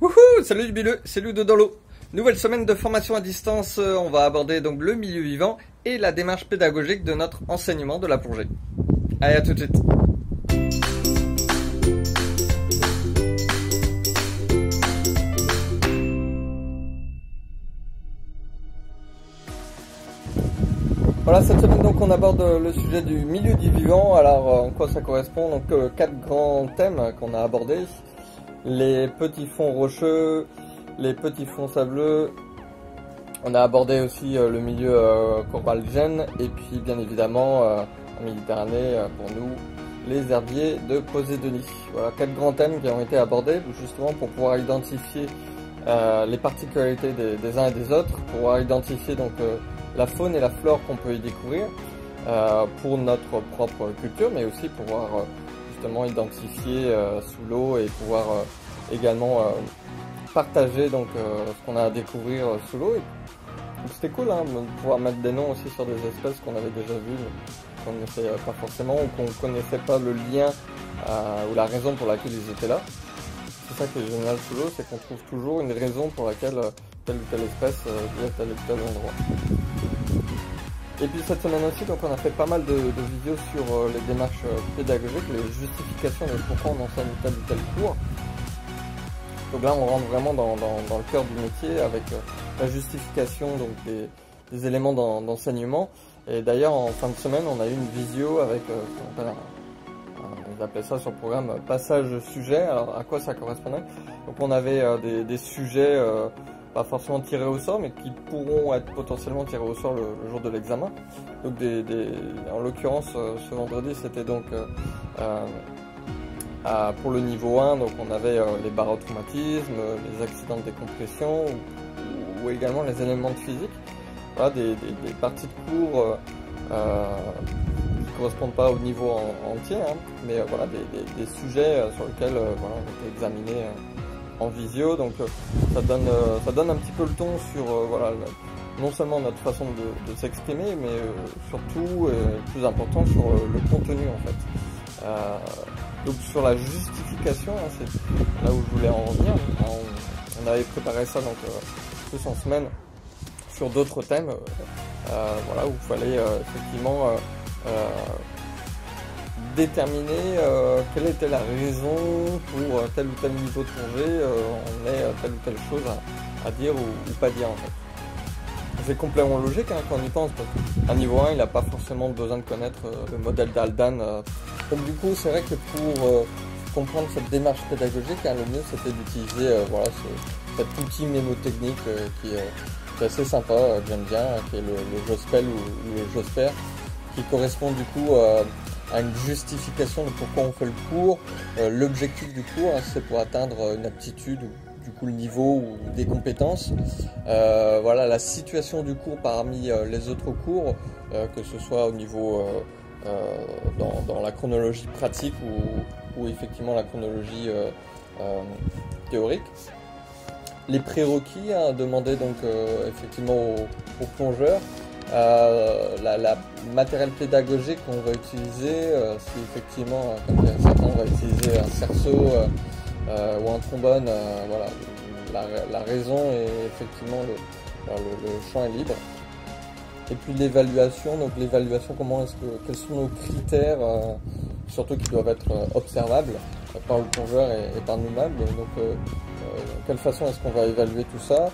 Wouhou, salut du bileux, c'est Ludo dans l'eau. Nouvelle semaine de formation à distance, on va aborder donc le milieu vivant et la démarche pédagogique de notre enseignement de la plongée. Allez, à tout de suite. Voilà, cette semaine donc on aborde le sujet du milieu du vivant. Alors en quoi ça correspond? Donc quatre grands thèmes qu'on a abordés. Les petits fonds rocheux, les petits fonds sableux. On a abordé aussi le milieu coralligène et puis bien évidemment en Méditerranée pour nous les herbiers de Posédonie. Voilà, quatre grands thèmes qui ont été abordés justement pour pouvoir identifier les particularités des uns et des autres, pour pouvoir identifier donc la faune et la flore qu'on peut y découvrir pour notre propre culture, mais aussi pouvoir justement identifier sous l'eau et pouvoir également partager donc ce qu'on a à découvrir sous l'eau. C'était cool hein, de pouvoir mettre des noms aussi sur des espèces qu'on avait déjà vues, qu'on ne connaissait pas forcément ou qu'on ne connaissait pas le lien ou la raison pour laquelle ils étaient là. C'est ça qui est génial sous l'eau, c'est qu'on trouve toujours une raison pour laquelle telle ou telle espèce vit à tel ou tel endroit. Et puis cette semaine aussi, donc on a fait pas mal de vidéos sur les démarches pédagogiques, les justifications de pourquoi on enseigne tel ou tel cours. Donc là on rentre vraiment dans le cœur du métier avec la justification donc des éléments d'enseignement. Et d'ailleurs en fin de semaine on a eu une visio avec on appelait ça sur le programme passage sujet. Alors à quoi ça correspondait? Donc on avait des sujets pas forcément tirés au sort, mais qui pourront être potentiellement tirés au sort le jour de l'examen. Donc en l'occurrence, ce vendredi, c'était donc pour le niveau 1, donc on avait les barotraumatismes, les accidents de décompression ou également les éléments de physique. Voilà, des parties de cours qui correspondent pas au niveau entier, hein, mais voilà, des sujets sur lesquels voilà, on était examinés en visio, donc ça donne un petit peu le ton sur voilà, non seulement notre façon de s'exprimer, mais surtout, plus important, sur le contenu en fait. Donc sur la justification, hein, c'est là où je voulais en venir. On avait préparé ça donc plus en semaine sur d'autres thèmes, voilà, où il fallait effectivement déterminer quelle était la raison pour tel ou tel niveau de plongée, on ait telle ou telle chose à dire ou pas dire en fait. C'est complètement logique hein, quand on y pense, parce qu'à niveau 1 il n'a pas forcément besoin de connaître le modèle d'Haldane. Donc du coup c'est vrai que pour comprendre cette démarche pédagogique, hein, le mieux c'était d'utiliser voilà, cet outil mémotechnique qui est assez sympa, que j'aime bien, qui est le Jospel ou le Josper, qui correspond du coup à une justification de pourquoi on fait le cours. L'objectif du cours, hein, c'est pour atteindre une aptitude ou du coup le niveau ou des compétences. Voilà la situation du cours parmi les autres cours, que ce soit au niveau dans la chronologie pratique ou effectivement la chronologie théorique. Les prérequis à demander donc effectivement aux plongeurs. La matériel pédagogique qu'on va utiliser, si effectivement, comme certains, on va utiliser un cerceau ou un trombone, voilà, la raison est effectivement le champ est libre. Et puis l'évaluation, donc l'évaluation, quels sont nos critères, surtout qui doivent être observables par le plongeur et par nous-mêmes. Donc quelle façon est-ce qu'on va évaluer tout ça?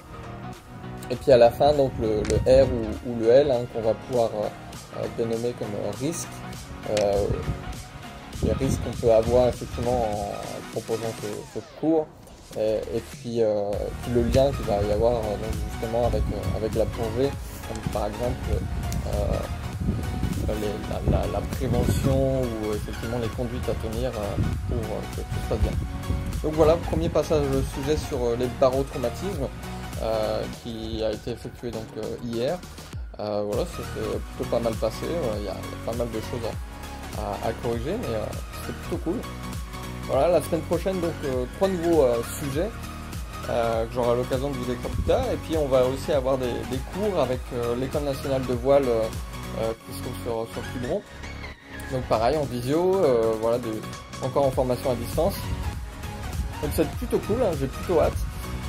Et puis à la fin, donc le R ou le L, hein, qu'on va pouvoir dénommer comme risque, les risques qu'on peut avoir effectivement en proposant ce cours, et puis le lien qu'il va y avoir donc justement avec la plongée, comme par exemple la prévention ou effectivement les conduites à tenir pour que tout se passe bien. Donc voilà, premier passage de sujet sur les barotraumatismes. Qui a été effectué donc hier. Voilà, ça s'est plutôt pas mal passé. Il y a pas mal de choses à corriger, mais c'est plutôt cool. Voilà, la semaine prochaine, donc 3 nouveaux sujets que j'aurai l'occasion de vous décrire plus tard. Et puis on va aussi avoir des cours avec l'École nationale de voile qui se trouve sur Quiberon. Donc pareil, en visio, voilà, encore en formation à distance. Donc c'est plutôt cool, hein, j'ai plutôt hâte.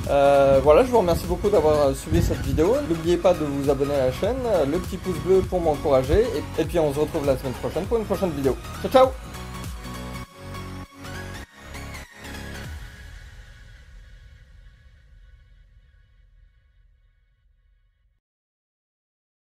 Voilà, je vous remercie beaucoup d'avoir suivi cette vidéo. N'oubliez pas de vous abonner à la chaîne, le petit pouce bleu pour m'encourager. Et puis on se retrouve la semaine prochaine pour une prochaine vidéo. Ciao ciao!